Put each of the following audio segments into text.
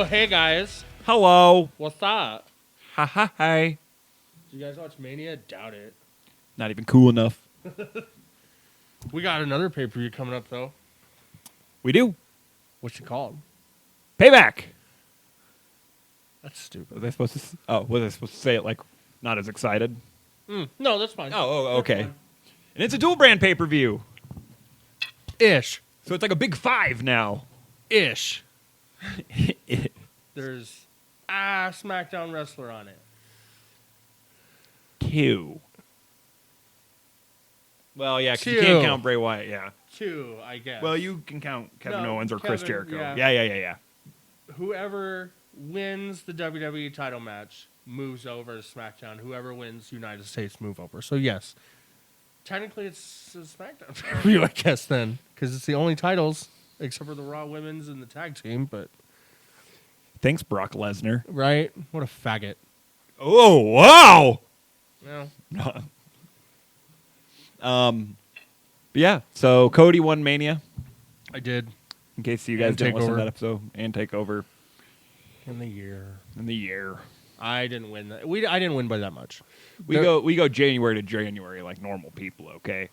Oh, hey guys. Hello. What's up? Ha ha hi. Did you guys watch Mania? Doubt it. Not even cool enough. We got another pay-per-view coming up, though. We do. What's it called? Payback. That's stupid. Was I supposed to? Was I supposed to say it like not as excited? No, that's fine. Okay. Fine. And it's a dual brand pay-per-view. Ish. So it's like a big 5 now. Ish. There's a SmackDown wrestler on it. 2. Well, yeah, because you 2. can't count Bray Wyatt, yeah. 2, I guess. Well, you can count Kevin No, Owens or Chris Kevin, Jericho. yeah. Yeah. Whoever wins the WWE title match moves over to SmackDown. Whoever wins United States move over. So, yes. Technically, it's a SmackDown pay-per-view, I guess, then. Because it's the only titles, except for the Raw Women's and the tag team. But Thanks, Brock Lesnar. right? What a faggot. Oh, wow! No. But yeah, so Cody won Mania, I did. in case you guys And didn't listen to TakeOver. that episode, and Takeover In the year. in the year. I didn't win that. I didn't win by that much. We go January to January like normal people, okay?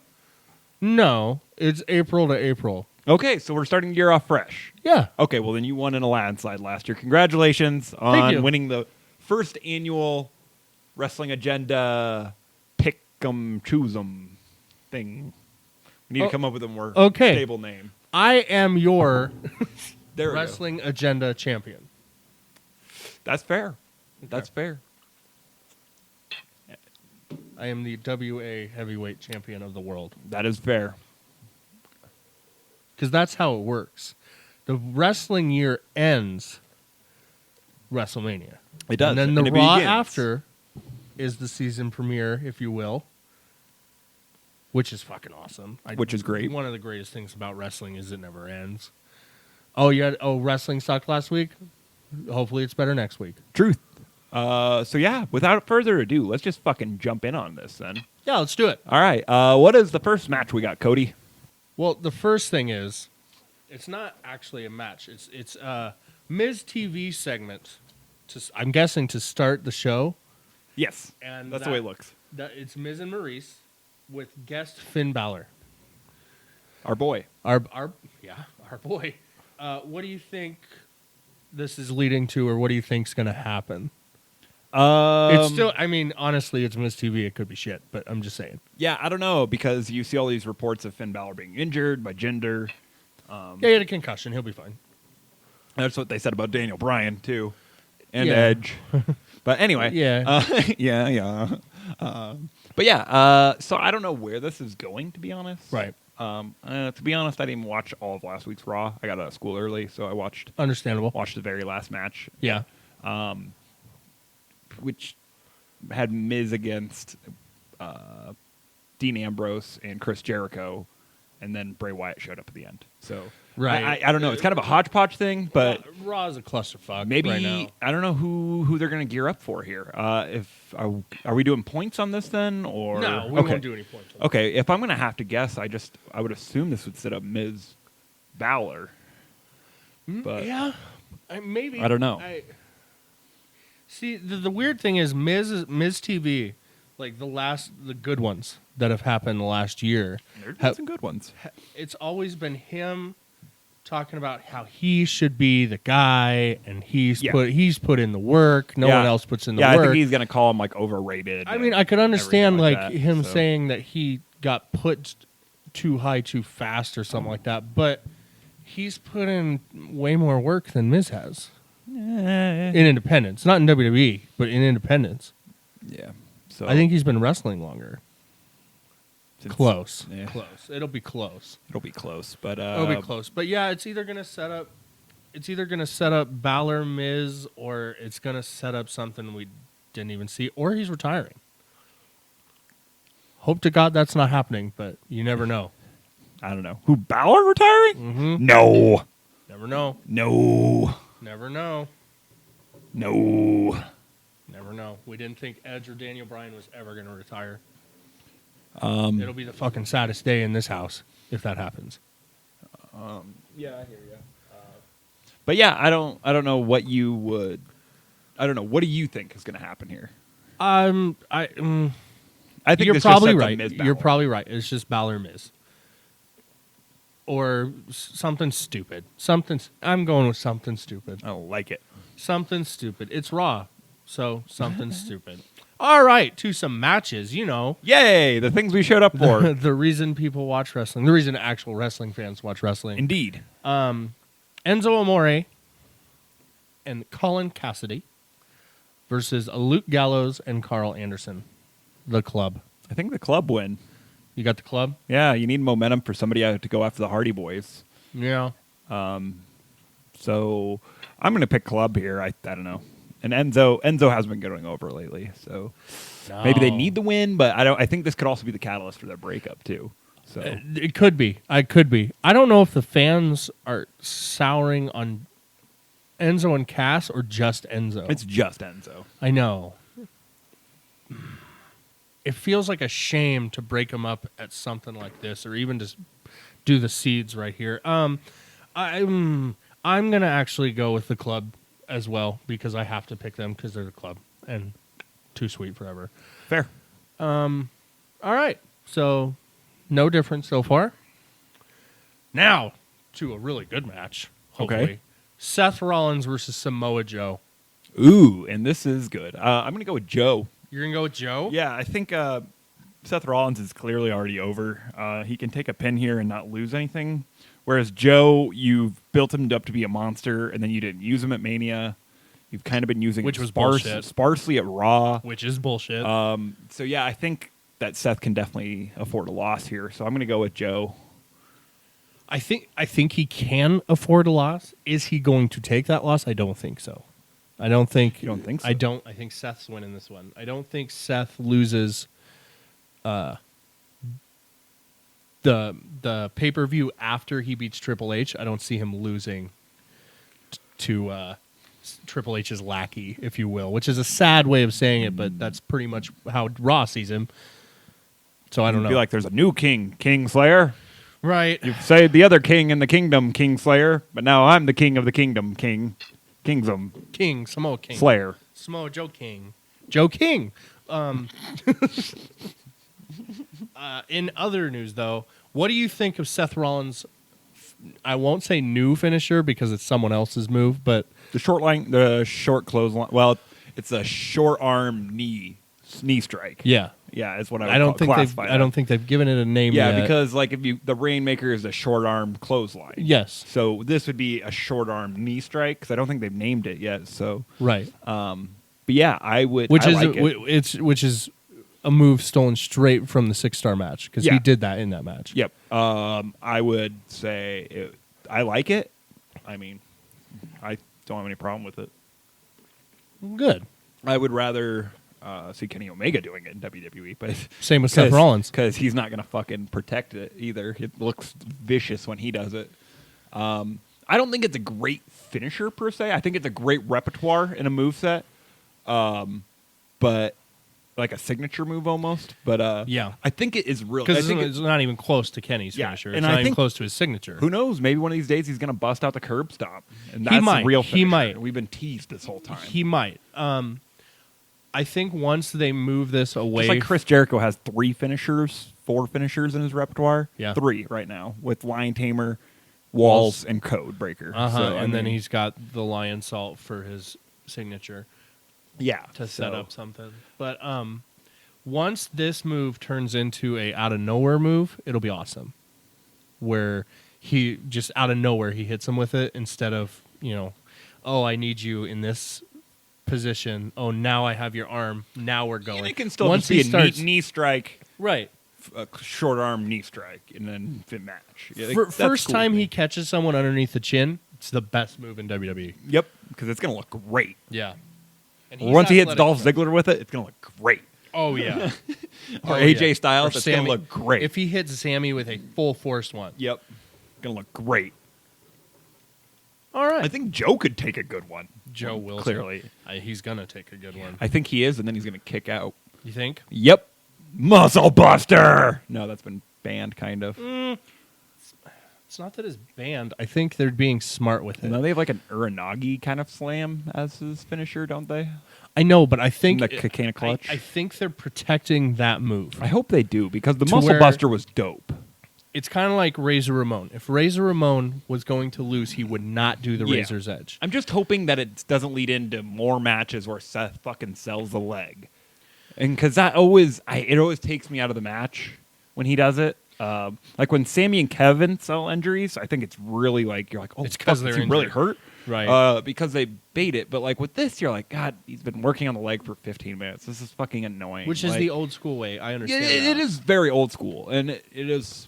No, it's April to April. Okay, so we're starting the year off fresh. Yeah. Okay, well then you won in a landslide last year. Congratulations Thank on you. winning the first annual Wrestling Agenda pick 'em, choose 'em thing. We need to come up with a more stable name. I am your There we go. Wrestling Agenda champion. That's fair. That's fair. I am the WA heavyweight champion of the world. That is fair. Because that's how it works. The wrestling year ends WrestleMania. It does. And then the it Raw begins. after is the season premiere, if you will. Which is fucking awesome. Which is great. One of the greatest things about wrestling is it never ends. Oh, wrestling sucked last week? Hopefully it's better next week. Truth. So yeah, without further ado, let's just fucking jump in on this then. Yeah, let's do it. All right. What is the first match we got, Cody? Well, the first thing is, it's not actually a match. It's a Miz TV segment. I'm guessing to start the show. Yes. And that's the way it looks. It's Miz and Maurice with guest Finn Balor. Our boy. Our boy. What do you think this is leading to, or what do you think's going to happen? It's still, I mean, honestly, it's Miz TV. It could be shit, but I'm just saying. Yeah, I don't know, because you see all these reports of Finn Balor being injured by Jinder. Yeah, he had a concussion. He'll be fine. That's what they said about Daniel Bryan, too. And Yeah. Edge. But anyway. Yeah. Yeah. But yeah, so I don't know where this is going, to be honest. Right. To be honest, I didn't even watch all of last week's Raw. I got out of school early, so I watched Understandable. the very last match. Yeah. Which had Miz against Dean Ambrose and Chris Jericho, and then Bray Wyatt showed up at the end. So Right. I don't know. It's kind of a hodgepodge thing, but Raw is a clusterfuck maybe right now. I don't know who they're going to gear up for here. If are we doing points on this then, or No, we won't do any points. Okay, if I'm going to have to guess, I would assume this would set up Miz Balor. But Yeah. Maybe. I don't know. See, the weird thing is Miz TV, like the good ones that have happened the last year. There's been some good ones. It's always been him talking about how he should be the guy, and he's put in the work. No one else puts in the work. Yeah, I think he's going to call him like overrated. I mean, I could understand like like that, him so. saying that he got put too high too fast or something like that, but he's put in way more work than Miz has. In independence, not in WWE, but in independence. Yeah. So I think he's been wrestling longer. Close. Yeah. Close. It'll be close. It'll be close, but It'll be close. But yeah, it's either gonna set up Balor Miz, or it's gonna set up something we didn't even see, or he's retiring. Hope to God that's not happening, but you never know. I don't know. Who, Balor retiring? Mm-hmm. No. Never know. No. Never know. No. Never know. We didn't think Edge or Daniel Bryan was ever gonna retire. It'll be the fucking saddest day in this house if that happens. Yeah, I hear you. But yeah, I don't know what you would. I don't know. What do you think is going to happen here? I think you're this probably just sets up right. Miz You're Balor. probably right. It's just Balor Miz. Or something stupid. I'm going with something stupid. I don't like it. Something stupid. It's Raw, so something stupid. All right, to some matches. Yay! The things we showed up for. the reason people watch wrestling. The reason actual wrestling fans watch wrestling. Indeed. Enzo Amore and Colin Cassidy versus Luke Gallows and Carl Anderson. The Club. I think the Club win. You got the Club? Yeah, you need momentum for somebody to go after the Hardy Boys. Yeah. So I'm going to pick Club here. I don't know. And Enzo has been going over lately, so maybe they need the win. But I think this could also be the catalyst for their breakup too. So it could be. I don't know if the fans are souring on Enzo and Cass or just Enzo. it's just Enzo. I know. It feels like a shame to break them up at something like this, or even just do the seeds right here. I'm gonna actually go with the Club as well because I have to pick them because they're the Club and Too Sweet Forever. Fair. All right, so no difference so far. Now to a really good match. Hopefully. Okay. Seth Rollins versus Samoa Joe. Ooh, and this is good. I'm going to go with Joe. You're gonna go with Joe? Yeah, I think Seth Rollins is clearly already over. He can take a pin here and not lose anything. Whereas Joe, you've built him up to be a monster, and then you didn't use him at Mania. You've kind of been using Which him was bullshit. sparsely at Raw. Which is bullshit. So yeah, I think that Seth can definitely afford a loss here. So I'm going to go with Joe. I think he can afford a loss. Is he going to take that loss? I don't think so. I don't think. You don't think so? I don't. I think Seth's winning this one. I don't think Seth loses the pay-per-view after he beats Triple H. I don't see him losing to Triple H's lackey, if you will, which is a sad way of saying it, but that's pretty much how Raw sees him. So I don't know. Feel like there's a new king, King Slayer. Right. You've saved the other king in the kingdom, King Slayer, but now I'm the king of the kingdom, Kingdom. King, Samoa King. Slayer. Samoa Joe King. Joe King. In other news, though, what do you think of Seth Rollins' I won't say new finisher because it's someone else's move, but The short clothesline. Well, it's a short arm knee strike. yeah. Yeah, is what I don't think they've given it a name yet. Yeah, because like the Rainmaker is a short arm clothesline. Yes. So this would be a short arm knee strike because I don't think they've named it yet. So Right. but yeah, I would. Which I is like it. which is a move stolen straight from the 6-star match because Yeah. he did that in that match. Yep. I would say I like it. I mean, I don't have any problem with it. Good. I would rather see Kenny Omega doing it in WWE, but Same with Seth Rollins. because he's not going to fucking protect it either. It looks vicious when he does it. I don't think it's a great finisher per se. I think it's a great repertoire in a moveset, but like a signature move almost. But Yeah. I think it is real. Because it's not even close to Kenny's Yeah, finisher. and It's I not even think- close to his signature. Who knows? Maybe one of these days he's going to bust out the curb stomp, and that's might. the real He finisher. might. We've been teased this whole time. He might. I think once they move this away, Just like Chris Jericho has 4 finishers in his repertoire. Yeah. 3 right now with Lion Tamer, Walls, and Code Breaker. So, and then he's got the Lion Salt for his signature yeah to set up something. But once this move turns into a out of nowhere move, it'll be awesome. Where he just out of nowhere he hits him with it instead of oh, I need you in this position. Oh, now I have your arm. Now we're going. And it can still once just be a he knee strike, right. a short arm knee strike, and then fit match. Yeah, that's First cool time to me. he catches someone underneath the chin, it's the best move in WWE. Yep, because it's gonna look great. Yeah. And Once he hits athletic, Dolph so- Ziggler with it, it's gonna look great. Oh yeah. Or Oh, AJ yeah. Styles, Or it's gonna look great. If he hits Sammy with a full force one. Yep, gonna look great. All right. I think Joe could take a good one. Joe Wilson. Clearly. He's going to take a good one. I think he is, and then he's gonna kick out. You think? Yep, Muscle Buster. No, that's been banned, kind of. It's not that it's banned. I think they're being smart with it. No, they have like an Uranagi kind of slam as his finisher, don't they? I know, but I think The Kakana clutch. I think they're protecting that move. I hope they do, because the To Muscle where- Buster was dope. It's kind of like Razor Ramon. If Razor Ramon was going to lose, he would not do the Yeah. Razor's Edge. I'm just hoping that it doesn't lead into more matches where Seth fucking sells the leg, and because it always takes me out of the match when he does it. Like when Sammy and Kevin sell injuries, I think it's really like you're like, oh, It's 'cause fuck, they're is he really injured. hurt, Right. because they bait it. But like with this, you're like, God, he's been working on the leg for 15 minutes. This is fucking annoying. Which is Like, the old school way. I Yeah, understand it that. is very old school, and it is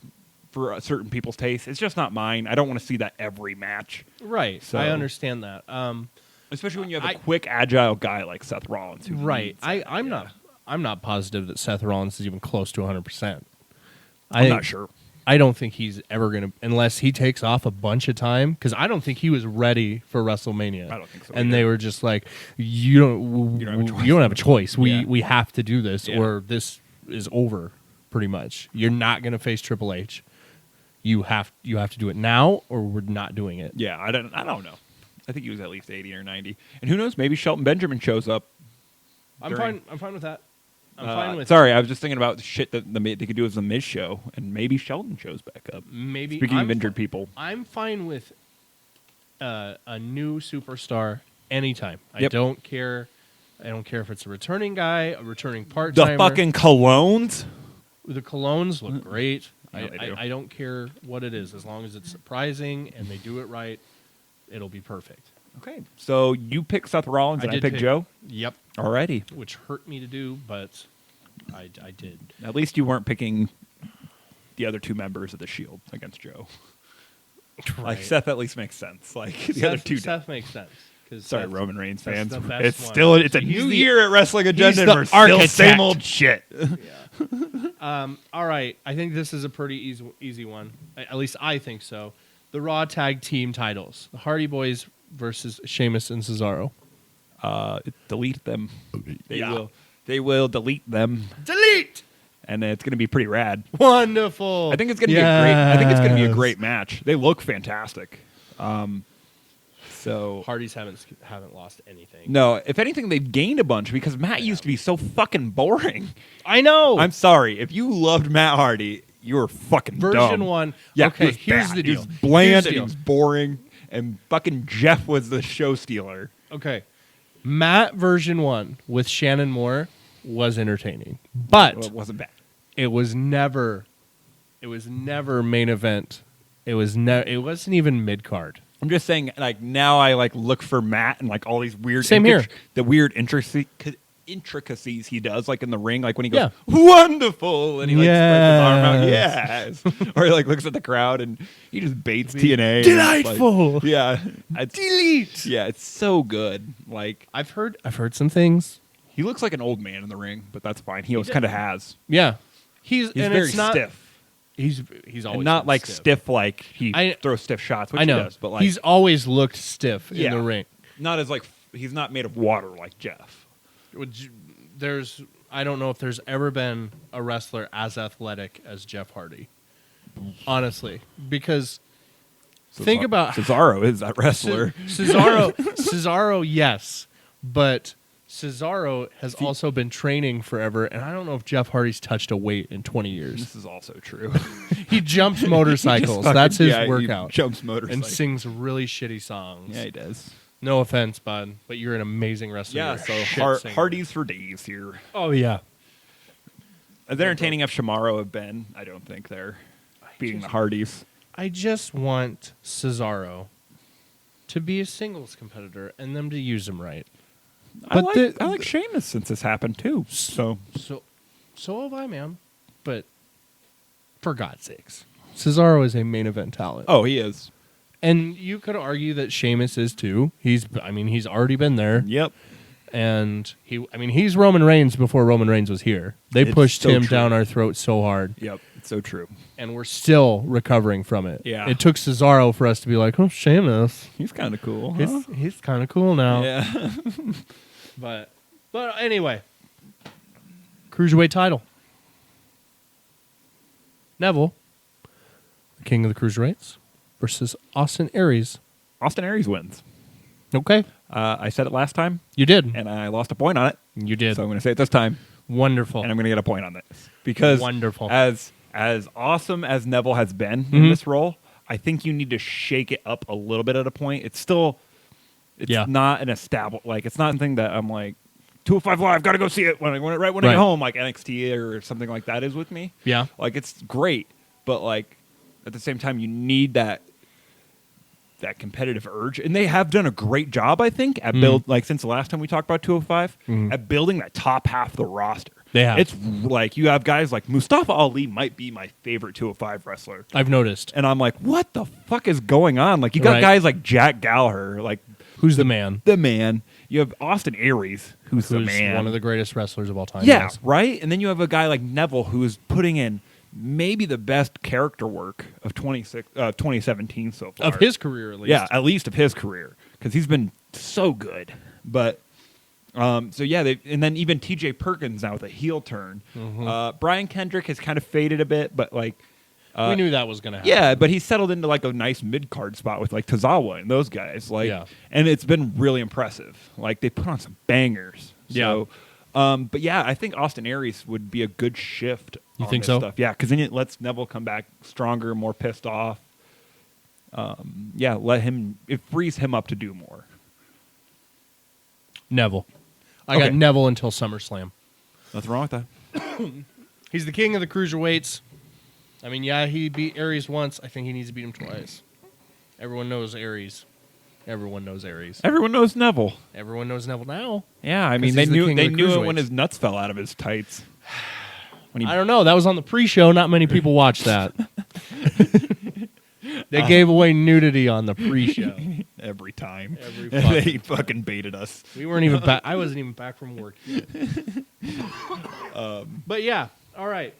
for certain people's taste. It's just not mine. I don't want to see that every match, Right. So- I understand that. especially when you have I- a quick, agile guy like Seth Rollins. Who Right. needs I'm that. I'm not positive that Seth Rollins is even close to 100%. I'm not sure. I don't think he's ever going to, unless he takes off a bunch of time, because I don't think he was ready for WrestleMania. I don't think so And either. they were just like, you don't have a choice. Yeah. We have to do this, Yeah. or this is over. Pretty much, you're not going to face Triple H. You have to do it now, or we're not doing it. Yeah, I don't know. I think he was at least 80 or 90, and who knows? Maybe Shelton Benjamin shows up. I'm fine with that. I'm fine with Sorry, I was just thinking about the shit that they could do as the Miz show, and maybe Shelton shows back up. maybe. Speaking I'm of injured people, I'm fine with a new superstar anytime. I Yep. don't care. I don't care if it's a returning guy, a returning part the timer. fucking colognes. The colognes look great. Yeah, they do. I don't care what it is, as long as it's surprising and they do it right. It'll be perfect. Okay, so you pick Seth Rollins, and I pick Joe. Yep, Alrighty. which hurt me to do, but I did. At least you weren't picking the other two members of the Shield against Joe. Like Right. Seth at least makes sense. Like the other two. Seth makes sense. 'Cause Sorry, Seth- Roman Reigns Seth's fans. the best It's one. still it's a He's new the- year at Wrestling Agenda, the and we're still architect. same old shit. All right, I think this is a pretty easy one. At least I think so. The Raw Tag Team titles: the Hardy Boys versus Sheamus and Cesaro. Delete them. They Yeah. will. They will delete them, Delete. and it's going to be pretty rad. Wonderful. I think it's going to be a great. I think it's going to be a great match. They look fantastic. So Hardys haven't lost anything. no, if anything, they've gained a bunch because Matt used to be so fucking boring. I know. I'm sorry if you loved Matt Hardy, you were fucking Version dumb. 1. Yeah, okay, he was here's bad. the deal. He was bland Here's the and he deal. was boring, and fucking Jeff was the show stealer. Okay. Matt version 1 with Shannon Moore was entertaining. But Well, it wasn't bad. it was never main event. It wasn't even mid card. I'm just saying, like now I like look for Matt and like all these weird, Same here. the weird intricacies he does, like in the ring, like when he goes Yeah. wonderful and he like spreads his arm out, Yes. yes, or he like looks at the crowd and he just baits TNA. and it's Delightful. like, yeah, it's, Delete. yeah, it's so good. Like I've heard some things. he looks like an old man in the ring, but that's fine. He always kind of has. Yeah. He's He's and very it's not, stiff. He's always And not been like stiff like he I- throws stiff shots, which I know. he does, but like he's always looked stiff Yeah. in the ring. not as like he's not made of water like Jeff. I don't know if there's ever been a wrestler as athletic as Jeff Hardy. Honestly, because think about Cesaro is that wrestler. Cesaro, yes, but Cesaro has also been training forever, and I don't know if Jeff Hardy's touched a weight in 20 years. This is also true. He jumps motorcycles. Just That's fucking- his yeah, he workout. jumps And motorcycles. sings really shitty songs. Yeah, he does. No offense, bud, but you're an amazing wrestler. Yeah, You're a so shit singer. Hardy's for days here. Oh yeah. As entertaining as Shamaro have been, I don't think they're beating the Hardys. I just want Cesaro to be a singles competitor and them to use him right. I But like Sheamus since this happened too. So So have I, man. But for God's sakes, Cesaro is a main event talent. oh, he is. And you could argue that Sheamus is too. He's already been there. Yep. And he's Roman Reigns before Roman Reigns was here. They It's pushed so him true. down our throats so hard. Yep. It's so true. And we're still recovering from it. Yeah. It took Cesaro for us to be like, oh, Sheamus. He's kind of cool. Huh? He's kind of cool now. Yeah. But anyway, Cruiserweight title. Neville, the king of the Cruiserweights, versus Austin Aries. Austin Aries wins. Okay. I said it last time, You did. and I lost a point on it. You did. So I'm going to say it this time, Wonderful. and I'm going to get a point on this. Because Wonderful. as awesome as Neville has been Mm-hmm. in this role, I think you need to shake it up a little bit at a point. It's not an established, like, it's not something that I'm like, 205 Live, got to go see it when I Right. get home, like NXT or something like that is with me. Yeah. Like, it's great, but like at the same time, you need that competitive urge, and they have done a great job, I think, at build, like, since the last time we talked about 205, at building that top half of the roster. They have. It's like you have guys like Mustafa Ali might be my favorite 205 wrestler, I've noticed. and I'm like, what the fuck is going on? Like, you got Right. guys like Jack Gallagher, like Who's the man? the man. You have Austin Aries, who's the man, one of the greatest wrestlers of all time. yeah, Yes. right. And then you have a guy like Neville, who is putting in maybe the best character work of 2017 so far. Of his career, at least. Yeah, at least of his career, because he's been so good. But so yeah, and then even T.J. Perkins now with a heel turn. Brian Kendrick has kind of faded a bit, but like we knew that was going to happen. yeah, but he's settled into like a nice mid card spot with like Tozawa and those guys. Like, Yeah. and it's been really impressive. Like, they put on some bangers. Yeah. So, but yeah, I think Austin Aries would be a good shift. You on think this so? Stuff. Yeah, because then it lets Neville come back stronger, more pissed off. Yeah, it frees him up to do more. Neville. I Okay. got Neville until SummerSlam. Nothing wrong with that. He's the king of the cruiserweights. I mean, yeah, he beat Aries once. I think he needs to beat him twice. Everyone knows Aries. Everyone knows Aries. Everyone knows Neville. Everyone knows Neville now. Yeah, I 'Cause mean, they he's the knew king of the it when cruiserweights. his nuts fell out of his tights. When he I don't know. That was on the pre-show. Not many people watched that. They gave away nudity on the pre-show. every time. Every They fucking baited us. We weren't even back. I wasn't even back from work yet. But yeah, all right.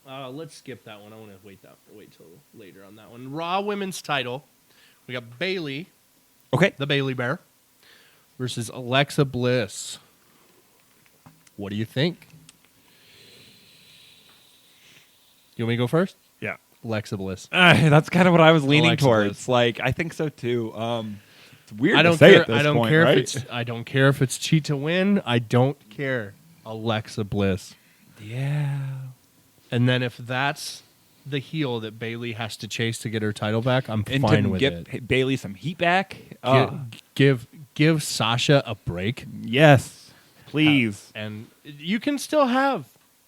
Let's skip that one. I want to wait till later on that one. Raw Women's Title. We got Bayley, Okay. the Bayley Bear, versus Alexa Bliss. What do you think? You want me to go first? Yeah. Alexa Bliss. That's kind of what I was leaning Alexa towards. Bliss. Like, I think so too. It's weird I don't to say care. at this I don't point, care right? if it's. I don't care if it's cheat to win. I don't care. Alexa Bliss. Yeah. And then if that's the heel that Bayley has to chase to get her title back, I'm And fine to with give it. Bayley some heat back. Give Sasha a break, Yes, please. and you can still have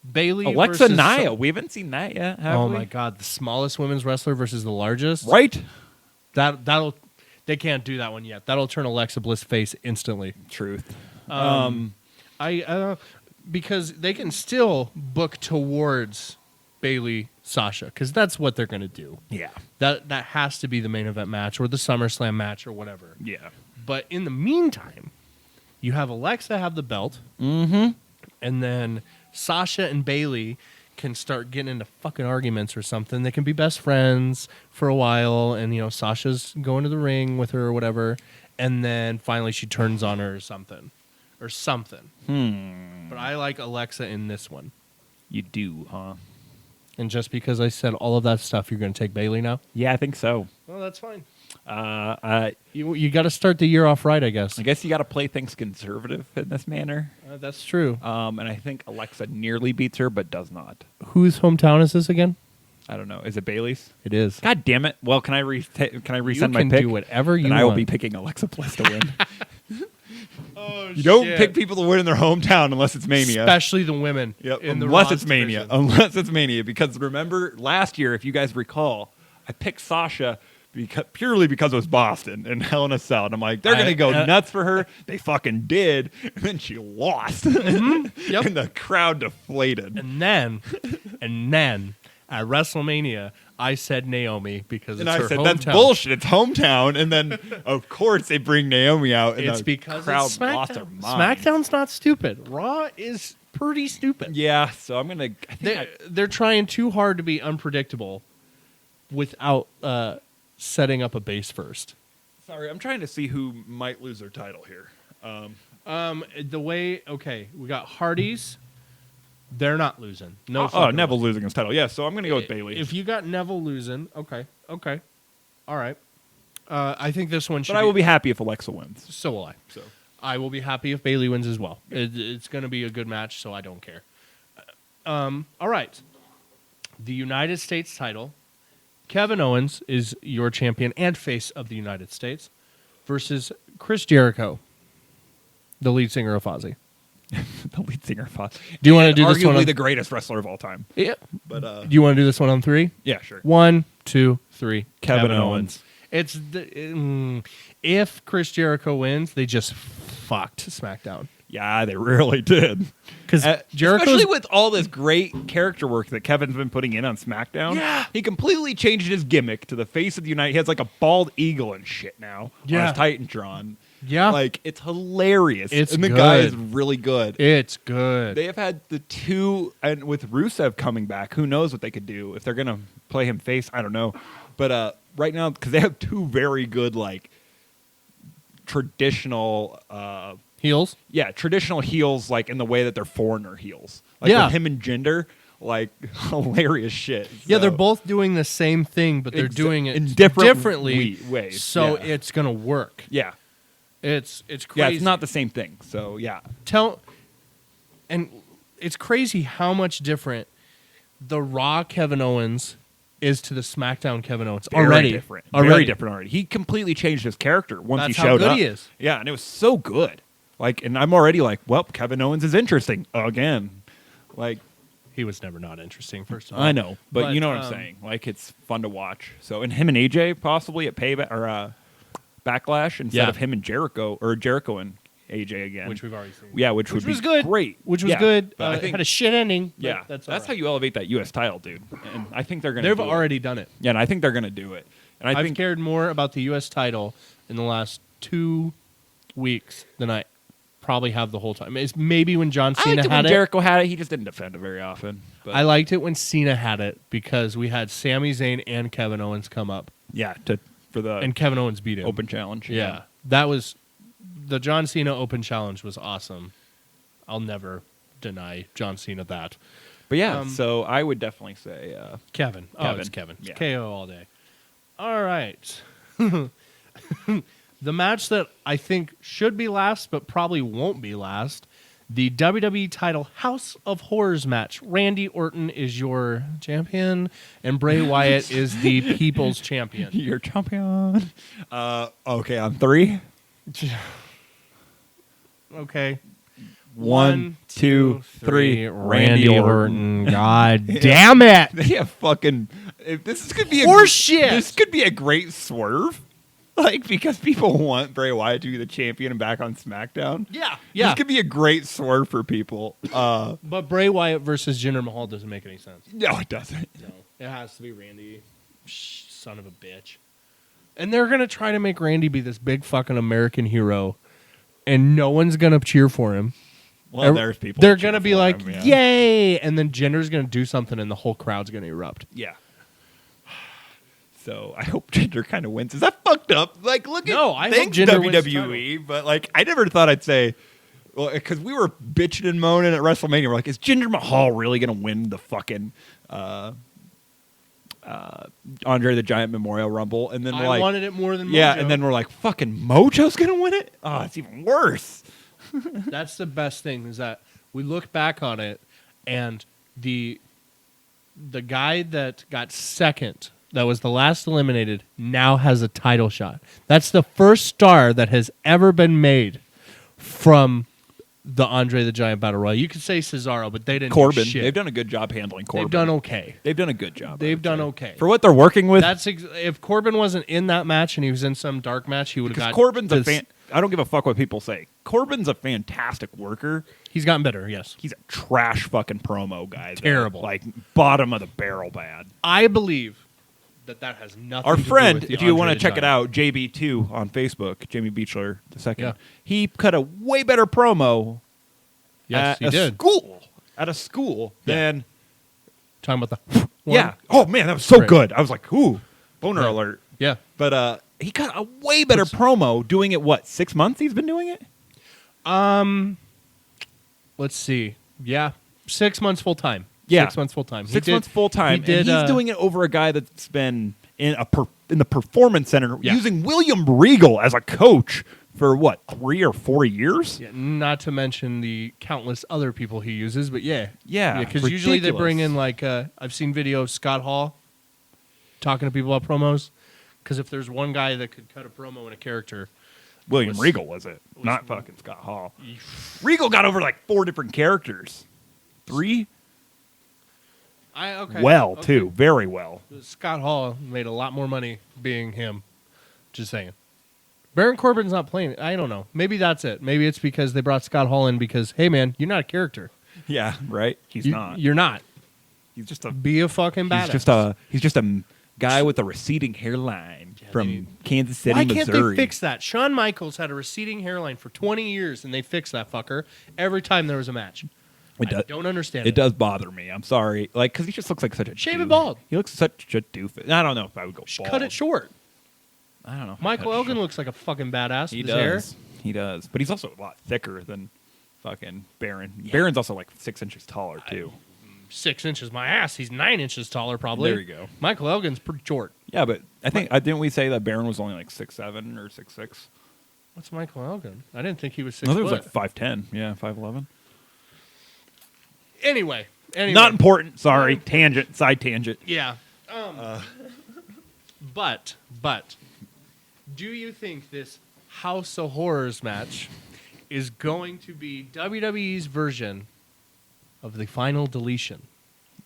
Bayley Alexa versus Nia. We haven't seen that yet, have Oh we? my God, the smallest women's wrestler versus the largest. Right? That'll. They can't do that one yet. That'll turn Alexa Bliss face instantly. Truth. Because they can still book towards Bayley Sasha, because that's what they're going to do. Yeah. That has to be the main event match or the SummerSlam match or whatever. Yeah. But in the meantime, you have Alexa have the belt, Mm-hmm. and then Sasha and Bayley can start getting into fucking arguments or something. They can be best friends for a while, and Sasha's going to the ring with her or whatever, and then finally she turns on her or something. But I like Alexa in this one. You do, huh? And just because I said all of that stuff, you're going to take Bayley now? Yeah, I think so. Well, that's fine. I You got to start the year off right, I guess. guess you got to play things conservative in this manner. That's true. And I think Alexa nearly beats her, but does not. Whose hometown is this again? I don't know. Is it Bailey's? It is. God damn it! Well, can I resend You my can pick? do whatever you Then I will want. be picking Alexa Bliss to win. Oh, You don't pick people to win in their hometown unless it's Mania. Especially the women. Yep, In the unless Raw it's Mania. division. Unless it's Mania. Because remember, last year, if you guys recall, I picked Sasha purely because it was Boston and Hell in a Cell. And I'm like, they're going to go nuts for her. They fucking did. And then she lost. Yep. And the crowd deflated. And then at WrestleMania, I said Naomi because And it's I her said, hometown. that's bullshit. It's hometown. And then, of course, they bring Naomi out. And It's the because crowd it's SmackDown. lost their mind. SmackDown's not stupid. Raw is pretty stupid. Yeah, so I'm going to... They're trying too hard to be unpredictable without setting up a base first. Sorry, I'm trying to see who might lose their title here. We got Hardys. They're not losing. No. Oh, fucking Neville way. losing his title. Yeah, so I'm going to go with Bailey. If you got Neville losing, okay. All right. I think this one should. But I will be happy if Alexa wins. So will I. So I will be happy if Bailey wins as well. It's going to be a good match, so I don't care. All right. The United States title. Kevin Owens is your champion and face of the United States versus Chris Jericho, the lead singer of Fozzy. the lead singer of Foz. Do you want to do this one? Arguably the greatest wrestler of all time. Yeah. But Do you want to do this one on 3? yeah, sure. 1, 2, 3. Kevin Owens. It's if Chris Jericho wins, they just fucked SmackDown. Yeah, they really did. Because especially with all this great character work that Kevin's been putting in on SmackDown. Yeah. He completely changed his gimmick to the face of the United. He has like a bald eagle and shit now on Yeah. his Titantron. Yeah. Like, it's hilarious. It's and the good. guy is really good. It's good. They have had the two, and with Rusev coming back, who knows what they could do. If they're going to play him face, I don't know. But right now, because they have two very good, like, traditional... Heels? Yeah, traditional heels, like, in the way that they're foreigner heels. Like, Yeah. with him and Jinder, like, hilarious shit. Yeah, they're So- both doing the same thing, but they're doing it in different differently ways. So Yeah. it's going to work. Yeah. It's crazy. Yeah, it's not the same thing. So, yeah. And it's crazy how much different the Raw Kevin Owens is to the SmackDown Kevin Owens already. Different. Already. Very different already. He completely changed his character once That's he how showed good up. he is. Yeah, and it was so good. Like, and I'm already like, well, Kevin Owens is interesting again. Like, He was never not interesting, first of all. I know, but you know what I'm um, saying. Like, it's fun to watch. So, and him and AJ possibly at Payback or Backlash instead Yeah. of him and Jericho or Jericho and AJ again, Which we've already seen. yeah, which would was be good. great. Which was Yeah, good. but I It think had a shit ending. but yeah, that's how you elevate that U.S. title, dude. And I think they're gonna. They've do it. already done it. Yeah, and I think they're gonna do it. And I I've think cared more about the U.S. title in the last 2 weeks than I probably have the whole time. It's maybe when John I Cena liked it had when it. Jericho had it. He just didn't defend it very often. But I liked it when Cena had it because we had Sami Zayn and Kevin Owens come up, yeah, for the and Kevin Owens beat him. open challenge. Yeah, that was the John Cena Open Challenge was awesome. I'll never deny John Cena that. But yeah, Um, so I would definitely say Kevin. Oh, Kevin. it's Kevin. It's Yeah. KO all day. All right. The match that I think should be last, but probably won't be last, the WWE title House of Horrors match. Randy Orton is your champion, and Bray Wyatt is the people's champion. you're champion. Okay, on 3. Okay. 1, 2, 3. Randy Orton. God damn it. They have fucking. If this could be Horse shit. This could be a great swerve, like because people want Bray Wyatt to be the champion and back on SmackDown. Yeah. This could be a great swerve for people. But Bray Wyatt versus Jinder Mahal doesn't make any sense. No, it doesn't. No, it has to be Randy. Son of a bitch. And they're going to try to make Randy be this big fucking American hero, and no one's going to cheer for him. Well, there's people. They're that going to cheer be for like, him, yeah. yay! And then Jinder's going to do something, and the whole crowd's going to erupt. Yeah. So I hope Jinder kind of wins. Is that fucked up? Like, look No, at I hope thanks Jinder wins the WWE, but like, I never thought I'd say, well, because we were bitching and moaning at WrestleMania. We're like, is Jinder Mahal really going to win the fucking Andre the Giant Memorial Rumble? And then we're I like, wanted it more than Mojo. yeah, and then we're like, fucking Mojo's going to win it? Oh, it's even worse. That's the best thing is that we look back on it, and the guy that got second, that was the last eliminated, now has a title shot. That's the first star that has ever been made from the Andre the Giant Battle Royal. You could say Cesaro, but they didn't Corbin, do shit. they've done a good job handling Corbin. They've done okay. They've done a good job. I They've would done say. okay. For what they're working with. That's if Corbin wasn't in that match and he was in some dark match, he would have Because got Corbin's a this- fan. I don't give a fuck what people say. Corbin's a fantastic worker. He's gotten better, yes. He's a trash fucking promo guy. though. Terrible. Like bottom of the barrel bad. I believe that has nothing Our to do friend, with the if you Andre want to the check it Giant. out, JB2 on Facebook, Jamie Beechler II. Yeah. He cut a way better promo Yes, at he a did. school. At a school Yeah. than Talking about the one. yeah. Oh man, that was so Right. good. I was like, ooh, boner Yeah. alert. Yeah. But he cut a way better promo doing it. What 6 months he's been doing it? Let's see. Yeah. 6 months full time. Yeah. 6 months full time. 6 months full time. He did, and he's doing it over a guy that's been in the Performance Center Yeah. using William Regal as a coach for what, 3 or 4 years? Yeah, not to mention the countless other people he uses, but yeah. Yeah, Because usually they bring in, ridiculous. I've seen video of Scott Hall talking to people about promos. Because if there's one guy that could cut a promo in a character, William was- Regal was it, was- not fucking Scott Hall. Regal got over like 4 different characters. 3? okay. Well, okay. too. Very well. Scott Hall made a lot more money being him. Just saying. Baron Corbin's not playing. I don't know. Maybe that's it. Maybe it's because they brought Scott Hall in because, hey, man, you're not a character. Yeah, right? He's not. You're not. He's just a Be a fucking badass. he's just a guy with a receding hairline they from need- Kansas City, Why can't Missouri. they fix that? Shawn Michaels had a receding hairline for 20 years, and they fixed that fucker every time there was a match. It I does- don't understand It does bother me. I'm sorry. Like, because he just looks like such a Shave it doof. bald. He looks such a doofus. I don't know if I would go bald. Cut it short. I don't know. if I'd Michael cut it Elgin short. looks like a fucking badass. He with his hair. does. He does. But he's also a lot thicker than fucking Baron. Baron's also like 6 inches taller, too. 6 inches my ass. He's 9 inches taller, probably. There you go. Michael Elgin's pretty short. Yeah, but I think, didn't we say that Baron was only like 6'7" or 6'6"? What's Michael Elgin? I didn't think he was 6 No, foot. it was like 5'10". Yeah, 5'11". Anyway. Not important. Sorry. Tangent. Side tangent. Yeah. But, do you think this House of Horrors match is going to be WWE's version of the final deletion?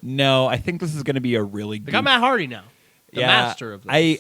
No, I think this is going to be a really They got Matt Hardy now, the master of this.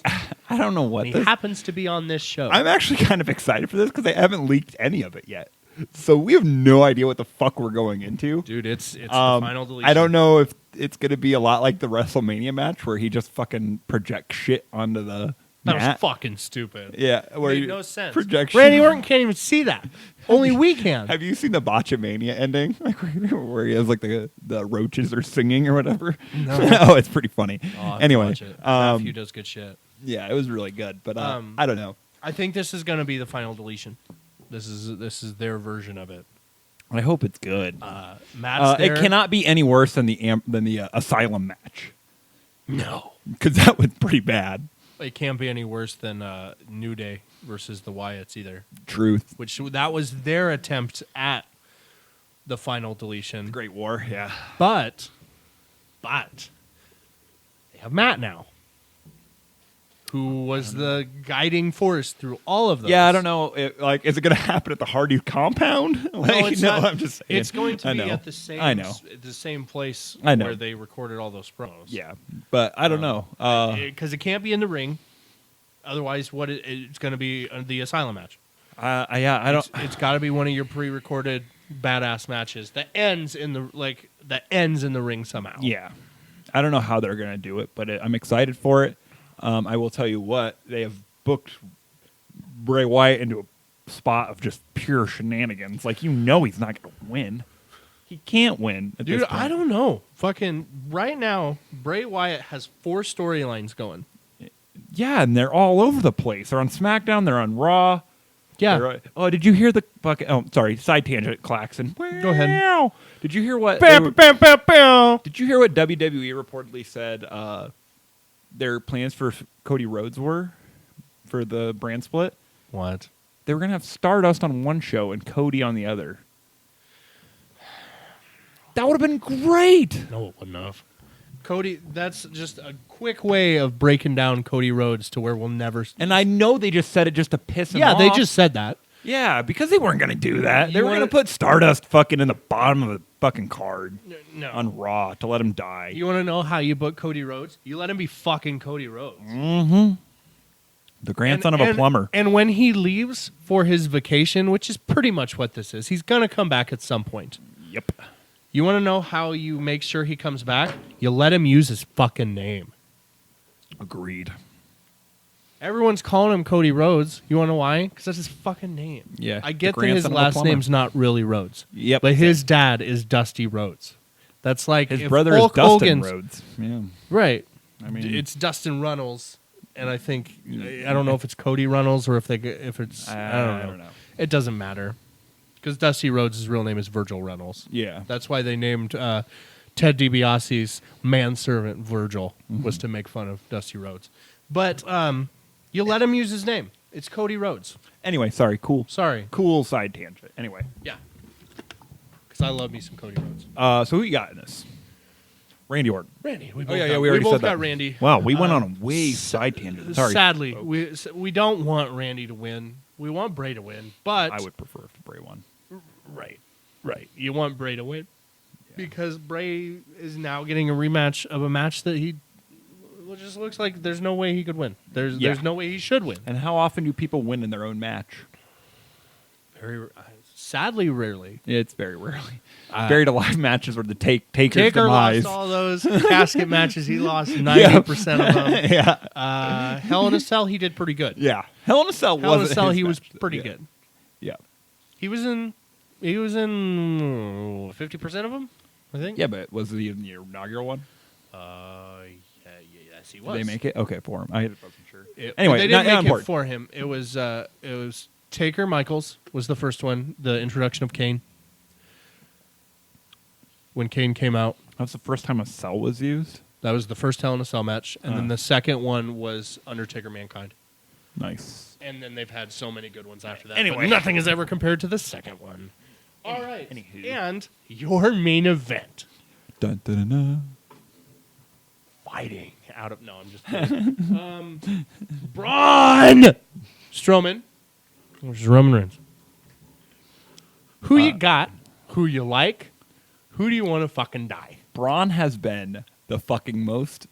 I don't know what And he this. happens to be on this show. I'm actually kind of excited for this because they haven't leaked any of it yet. So we have no idea what the fuck we're going into. Dude, it's the final deletion. I don't know if it's going to be a lot like the WrestleMania match where he just fucking projects shit onto the That mat. was fucking stupid. Yeah, where Made you no sense. project Randy shit. Orton can't even see that. Only we can. Have you seen the Botchamania ending? Like where he has like the roaches are singing or whatever? No. Oh, it's pretty funny. I'll have to Anyway, watch it. Matthew does good shit. yeah, it was really good, but I don't know. I think this is going to be the final deletion. This is their version of it. I hope it's good. Matt's there. It cannot be any worse than the Asylum match No. because that was pretty bad. It can't be any worse than New Day versus the Wyatts either. Truth. Which that was their attempt at the final deletion. Great War. Yeah. But they have Matt now, who was the guiding force through all of those. Yeah, I don't know. Is it going to happen at the Hardy compound? Like, it's not. I'm just saying. It's going to I be know. at the same. I know. The same place I know. where they recorded all those promos. Yeah, but I don't know. Because it can't be in the ring. Otherwise, it's going to be the Asylum match. Yeah, I don't. It's got to be one of your pre-recorded badass matches that ends in the ring somehow. Yeah, I don't know how they're going to do it, but I'm excited for it. I will tell you what, they have booked Bray Wyatt into a spot of just pure shenanigans. Like, he's not going to win. He can't win. At Dude, this point. I don't know. Fucking right now, Bray Wyatt has 4 storylines going. Yeah, and they're all over the place. They're on SmackDown. They're on Raw. Yeah. Oh, did you hear the fucking? Oh, sorry. Side tangent. Klaxon. Go ahead. Did you hear what? Bam, bam, bam, bam. Did you hear what WWE reportedly said? Their plans for Cody Rhodes were for the brand split. What? They were gonna have Stardust on one show and Cody on the other. That would have been great. No, it wouldn't have. Cody, that's just a quick way of breaking down Cody Rhodes to where we'll never. And I know they just said it just to piss him Yeah, off. they just said that. Yeah, because they weren't gonna do that. They You were wanna- gonna put Stardust fucking in the bottom of the fucking card No. on Raw to let him die. You want to know how you book Cody Rhodes? You let him be fucking Cody Rhodes. The grandson of a plumber. And when he leaves for his vacation, which is pretty much what this is, he's going to come back at some point. Yep. You want to know how you make sure he comes back? You let him use his fucking name. Agreed. Everyone's calling him Cody Rhodes. You want to know why? Because that's his fucking name. Yeah, I the get that his grandson of a last plumber. name's not really Rhodes. Yep. But his dad is Dusty Rhodes. That's like His if brother Hulk is Dustin Hogan's- Rhodes. Yeah. Right. I mean, It's Dustin Runnels, and I think I don't know if it's Cody Runnels or if it's I don't know. It doesn't matter because Dusty Rhodes' real name is Virgil Runnels. Yeah. That's why they named Ted DiBiase's manservant Virgil was to make fun of Dusty Rhodes. But you let him use his name. It's Cody Rhodes. Anyway, sorry. Cool. Sorry. Cool side tangent. Anyway. Yeah. Because I love me some Cody Rhodes. So who you got in this? Randy Orton. Randy. We Oh, yeah, we already both said got that. Randy. Wow, we went on a way side tangent. Sorry. Sadly, folks. we don't want Randy to win. We want Bray to win. But I would prefer if Bray won. Right. You want Bray to win because Bray is now getting a rematch of a match that he just looks like there's no way he could win. There's no way he should win. And how often do people win in their own match? Very sadly, rarely. It's very rarely. Buried alive matches where the Taker's Taker demise. lost all those casket matches. He lost 90% of them. Yeah. Hell in a Cell, he did pretty good. Yeah. Hell in a Cell Hell in a wasn't Cell, his he was match. pretty Yeah. good. Yeah. He was in 50% of them, I think. Yeah, but was he in the inaugural one? Yes, he Did was. they make it? Okay, for him. I wasn't sure. Anyway, they didn't not make it important. for him. It was Taker Michaels was the first one. The introduction of Kane. When Kane came out, That was the first time a cell was used. that was the first Hell in a Cell match, and then the second one was Undertaker Mankind. Nice. And then they've had so many good ones after that. Anyway. but nothing is ever compared to the second one. All right. Anywho. And your main event. Dun, dun, dun, dun. Fighting out of... No, I'm just kidding. Braun Strowman versus Roman Reigns. Who you got? Who you like? Who do you want to fucking die? Braun has been the fucking most.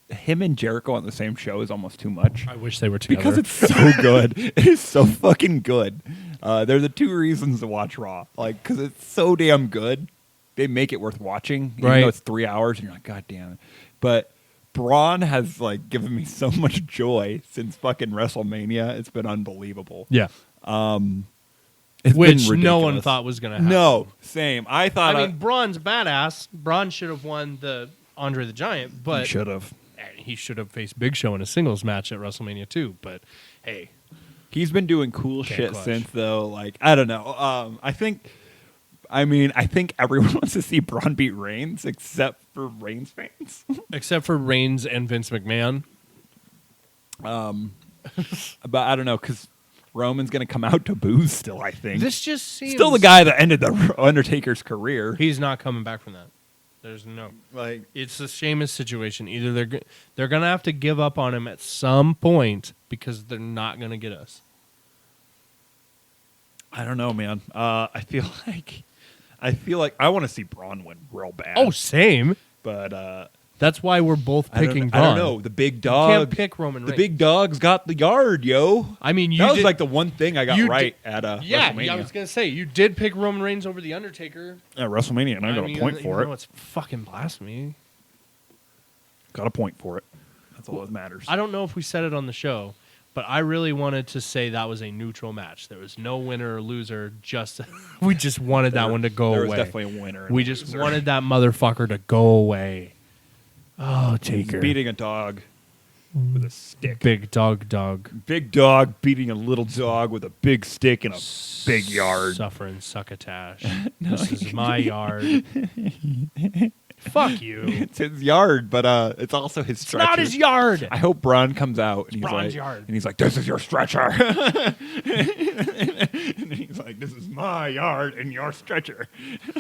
Him and Jericho on the same show is almost too much. I wish they were together. Because it's so good. It is so fucking good. They're the two reasons to watch Raw. Like, because it's so damn good. They make it worth watching. Even Right. though it's 3 hours and you're like, God damn it. But Braun has, like, given me so much joy since fucking WrestleMania. It's been unbelievable. Yeah. It's Which been no one ridiculous. thought was going to happen. No, same. I thought I mean, Braun's badass. Braun should have won the Andre the Giant, but should have. he should have faced Big Show in a singles match at WrestleMania 2. But hey, He's been doing cool Can't shit clutch. since, though. Like, I don't know. I think everyone wants to see Braun beat Reigns, except for Reigns fans. except for Reigns and Vince McMahon. But I don't know, because Roman's going to come out to booze still, I think. This just seems Still the guy that ended the Undertaker's career. He's not coming back from that. There's no. Like, It's a Sheamus situation. Either they're gonna have to give up on him at some point because they're not gonna get us. I don't know, man. I feel like I want to see Braun win real bad. Oh, same. But That's why we're both picking I Braun. don't know. The big You dog. can't pick Roman The Reigns. big dog's got the yard, yo. I mean, you That was did, like the one thing I got you right did- at yeah. WrestleMania. I was gonna say you did pick Roman Reigns over the Undertaker. At WrestleMania, and I got mean, a point even for though it. It's fucking blasphemy. Got a point for it. That's all that matters. I don't know if we said it on the show, but I really wanted to say that was a neutral match. There was no winner or loser. Just we just wanted that one to go There away. was definitely a winner. and We a just loser. wanted that motherfucker to go away. Oh, Taker. beating a dog with a stick. Big dog. Big dog beating a little dog with a big stick in a big yard. Suffering succotash. This is my yard. Fuck you. It's his yard, but it's also his It's stretcher. not his yard. I hope Braun comes out and he's Braun's like, yard. "This is your stretcher." And he's like, "This is my yard and your stretcher."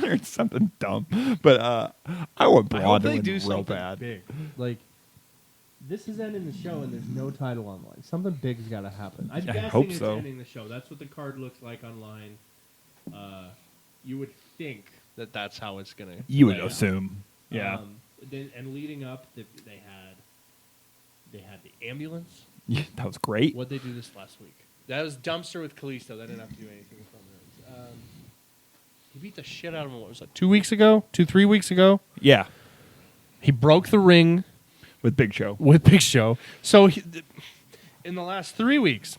Or something dumb. But I want I Braun hope to they win do real something bad. big. Like, this is ending the show and there's no title on the line. Something big's got to happen. I'm guessing hope it's so. ending the show. That's what the card looks like online. You would think that that's how it's gonna. You would play out. assume, yeah. And leading up, they had the ambulance. Yeah, that was great. What they do this last week? That was Dumpster with Kalisto. That didn't have to do anything with Roman Reigns. He beat the shit out of him. What was that? 3 weeks ago. Yeah, He broke the ring with Big Show. with Big Show. So in the last 3 weeks,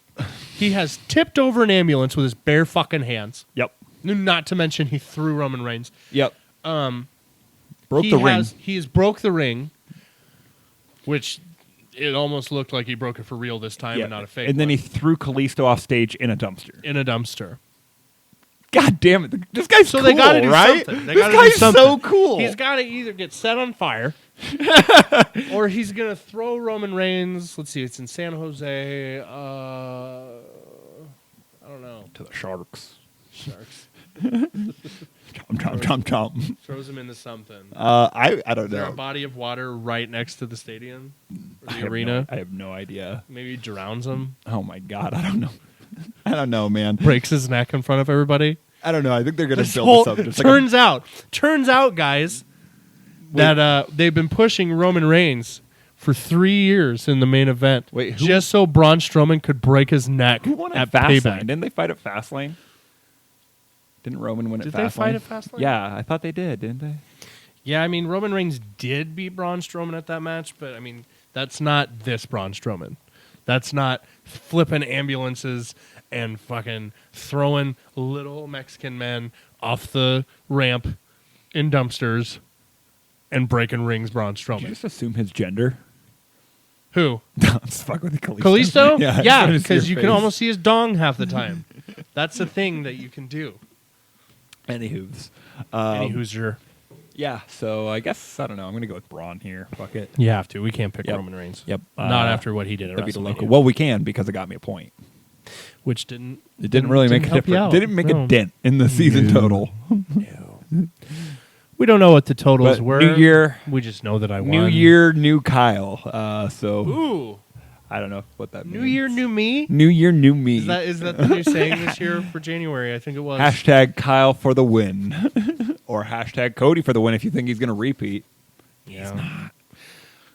he has tipped over an ambulance with his bare fucking hands. Yep, Not to mention he threw Roman Reigns. yep. Broke He the ring. has broke the ring, which it almost looked like he broke it for real this time Yeah. and not a fake. And then one. he threw Kalisto off stage in a dumpster. in a dumpster. God damn it! This guy's So cool, they got to do right? something. They This gotta do guy's something. so cool. He's got to either get set on fire, or he's gonna throw Roman Reigns. Let's see, it's in San Jose. I don't know. to the Sharks. Sharks. Chomp. Throws him into something. I don't Is there a know. body of water right next to the stadium or the I arena? have no idea. Maybe drowns him, Oh my god, I don't know. I don't know, man. breaks his neck in front of everybody. I don't know. I think they're gonna This build whole- this up. Just turns out, guys, that they've been pushing Roman Reigns for 3 years in the main event. Wait, who- just so Braun Strowman could break his neck who won at at Fastlane? Payback. Didn't they fight at Fastlane? Didn't Roman win at Did Fastlane? they fight at Fastlane? Yeah, I thought they did, didn't they? Yeah, I mean, Roman Reigns did beat Braun Strowman at that match, but I mean, that's not this Braun Strowman. That's not flipping ambulances and fucking throwing little Mexican men off the ramp in dumpsters and breaking rings Braun Did you Strowman. just assume his gender? Who? Just fuck with Kalisto. Kalisto? Yeah, I Yeah, wanted to see because your you can face. almost see his dong half the time. That's a thing that you can do. Anywho's. Any Hoosier. Yeah, so I guess, I don't know. I'm going to go with Braun here. Fuck it. You have to. We can't pick Yep. Roman Reigns. Yep. Not after what he did at That'd be the WrestleMania. local. Well, we can because it got me a point. Which didn't. It didn't really make a help you difference. out. Didn't make No. a dent in the season No. total. No. We don't know what the totals But were. New Year, We just know that I won. New Year, new Kyle. So Ooh. I don't know what that means. New Year, new me? New Year, new me. Is that the new saying this year for January? I think it was. Hashtag Kyle for the win. Or hashtag Cody for the win if you think he's going to repeat. Yeah.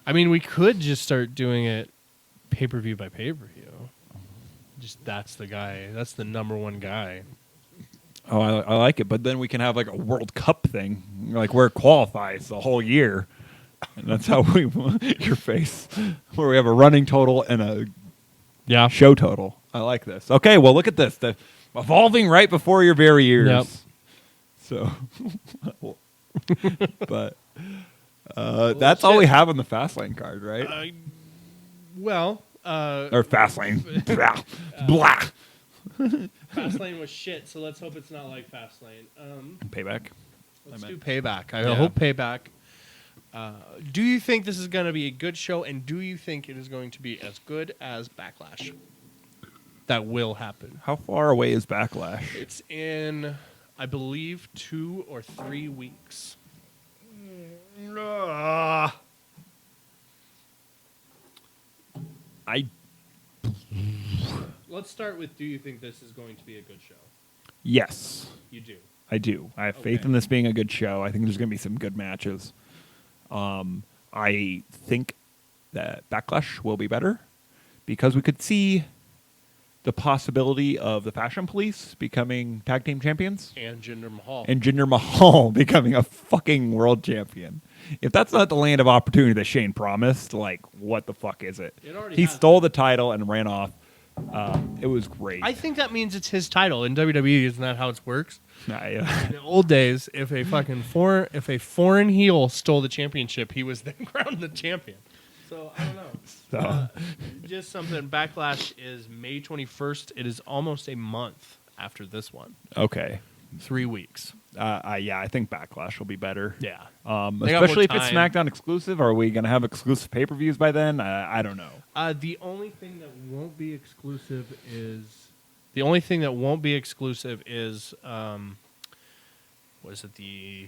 I mean, we could just start doing it pay-per-view by pay-per-view. Just that's the guy. That's the number one guy. Oh, I like it. But then we can have like a World Cup thing, like where it qualifies the whole year. And that's how we your face, where we have a running total and a Yeah. show total. I like this. Okay, well, look at this. The evolving right before your very ears. Yep. So, but that's all we have on the Fastlane card, right? Well, Or Fastlane. Blah. Blah. Fastlane was shit, so let's hope it's not like Fastlane. Payback. Let's I do meant- Payback. I Yeah. hope Payback. Do you think this is going to be a good show, and do you think it is going to be as good as Backlash? That will happen. How far away is Backlash? It's in, I believe, 2 or 3 weeks. I Let's start with, do you think this is going to be a good show? yes, You do. I do. I have faith Okay. in this being a good show. I think there's going to be some good matches. I think that Backlash will be better because we could see the possibility of the Fashion Police becoming tag team champions And Jinder Mahal. and Jinder Mahal becoming a fucking world champion. If that's not the land of opportunity that Shane promised, like, what the fuck is it? It already He has stole the title and ran off. It was great. I think that means it's his title. In WWE, isn't that how it works? In I, the old days, if a foreign heel stole the championship, he was then crowned the champion. So I don't know. so Just something. Backlash is May 21st. It is almost a month after this one. okay. 3 weeks. Yeah, I think Backlash will be better. Yeah. They got more Especially if it's time. SmackDown exclusive. Are we going to have exclusive pay-per-views by then? I don't know. The only thing that won't be exclusive is what is it? The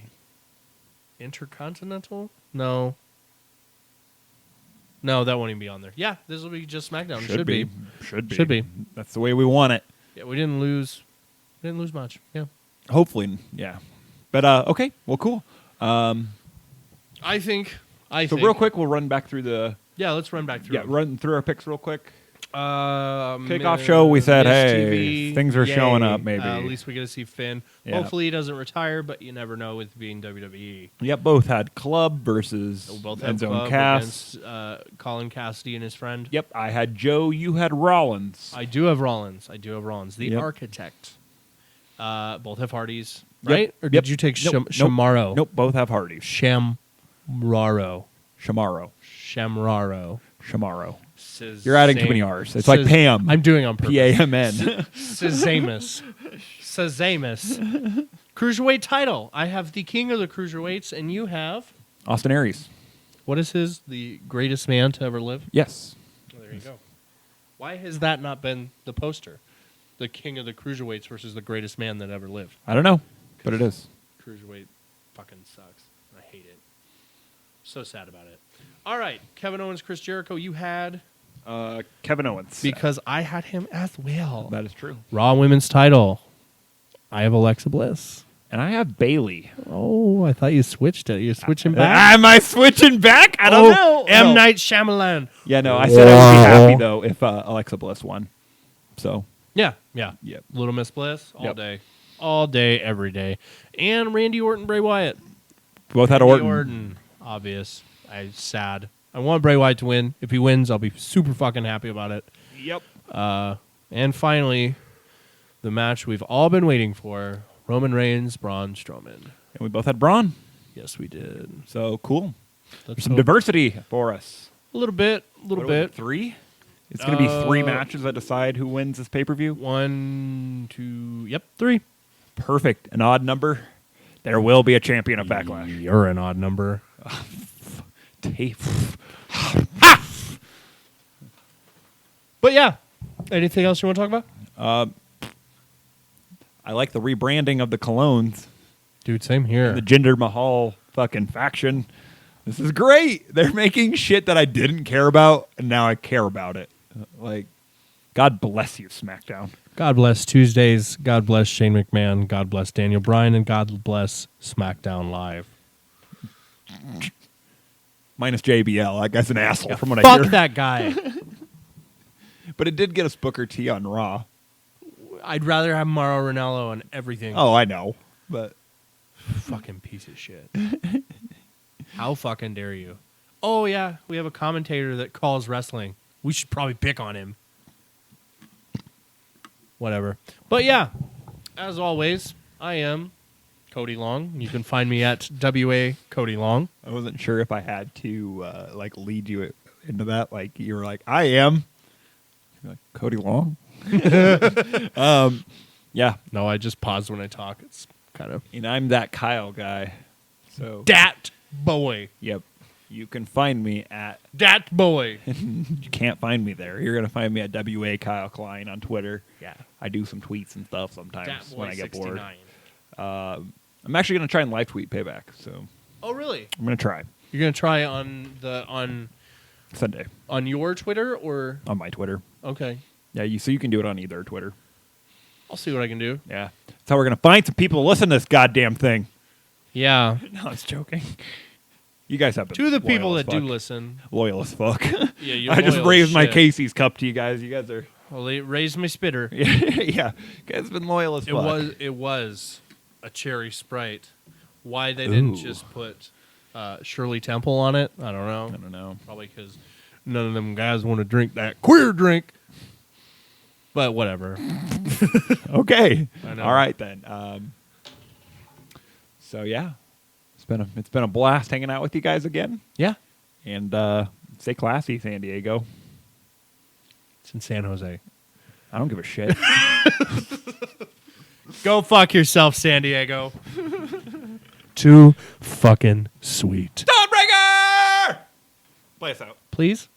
Intercontinental? No, that won't even be on there. Yeah, this will be just SmackDown. Should be. Should be. That's the way we want it. Yeah, we didn't lose much. Yeah. Hopefully, yeah. But okay, well, cool. I think. Real quick, we'll run back through the Let's run back through. run through our picks real quick. Kickoff show, we said, Miz hey, things are showing up, maybe. At least we get to see Finn. Yeah. Hopefully he doesn't retire, but you never know with being WWE. Yep, both had Club versus We'll both have Enzo Club and Cass. against Colin Cassidy and his friend. Yep, I had Joe. You had Rollins. I do have Rollins. The Yep. Architect. Both have Hardys, Yep. right? Or Yep. did you take Nope. Shamaro? Nope, both have Hardys. Shamraro. Shamaro. You're You're adding too many R's. It's like Pam. I'm doing on purpose. P-A-M-N. Sezamus. says Amos. Cruiserweight title. I have the king of the cruiserweights, and you have... Austin Aries. What is his? The greatest man to ever live? Yes. Oh, there you go. Why has that not been the poster? The king of the cruiserweights versus the greatest man that ever lived. I don't know, but it is. Cruiserweight fucking sucks. I hate it. So sad about it. All right, Kevin Owens, Chris Jericho, you had... Kevin Owens. Because I had him as well. That is true. Raw Women's title. I have Alexa Bliss. And I have Bailey. Oh, I thought you switched it. You're switching back? Am I switching back? I don't know. M. Night Shyamalan. Yeah, no, I said I would be happy, though, if Alexa Bliss won. So, Yeah. yep. Little Miss Bliss, all Yep. day. All day, every day. And Randy Orton, Bray Wyatt. Both had Randy Orton. Obvious. I'm sad. I want Bray Wyatt to win. If he wins, I'll be super fucking happy about it. Yep. And finally, the match we've all been waiting for. Roman Reigns, Braun Strowman. And we both had Braun. Yes, we did. So, cool. Let's Some hope- diversity for us. A little bit. What was it, 3? It's going to be 3 matches that decide who wins this pay-per-view? 1, 2, yep, 3. Perfect. An odd number. There will be a champion of Backlash. You're an odd number. But yeah, anything else you want to talk about? I like the rebranding of the colognes. Dude, same here. The Jinder Mahal fucking faction. This is great. They're making shit that I didn't care about, and now I care about it. Like, God bless you, SmackDown. God bless Tuesdays. God bless Shane McMahon. God bless Daniel Bryan. And God bless SmackDown Live. Minus JBL. That guy's an asshole from what I Fuck hear. that guy. But it did get us Booker T on Raw. I'd rather have Mauro Ranallo on everything. Oh, I know. But Fucking piece of shit. How fucking dare you? Oh, yeah. We have a commentator that calls wrestling. We should probably pick on him. Whatever. But yeah, as always, I am Cody Long. You can find me at WA Cody Long. I wasn't sure if I had to lead you into that. Like you were like, I am. You're like, Cody Long. Yeah. No, I just pause when I talk. It's kind of And I'm that Kyle guy. So dat boy. yep. You can find me at Dat boy. you can't find me there. You're gonna find me at WA Kyle Klein on Twitter. Yeah. I do some tweets and stuff sometimes Dat boy when I get 69. bored. I'm actually gonna try and live tweet Payback, so Oh, really? I'm gonna try You're gonna try on Sunday your Twitter or on my Twitter. okay? Yeah, so you can do it on either Twitter. I'll see what I can do. Yeah, that's how we're gonna find some people to listen to this goddamn thing. Yeah. No, I was joking. You guys have been To the loyal people as that do fuck. listen. Loyal as fuck. Yeah, you're I just loyal as raised my shit. Casey's cup to you guys. You guys are Well, they raised my spitter. yeah, you guys have been loyal as fuck. It was a cherry Sprite. Why they didn't Ooh. just put Shirley Temple on it, I don't know. I don't know. Probably because none of them guys want to drink that queer drink. But whatever. Okay. I know. All right then. So yeah, it's been a blast hanging out with you guys again. Yeah. And stay classy, San Diego. It's in San Jose. I don't give a shit. Go fuck yourself, San Diego. Too fucking sweet. Stonebreaker! Play us out. Please?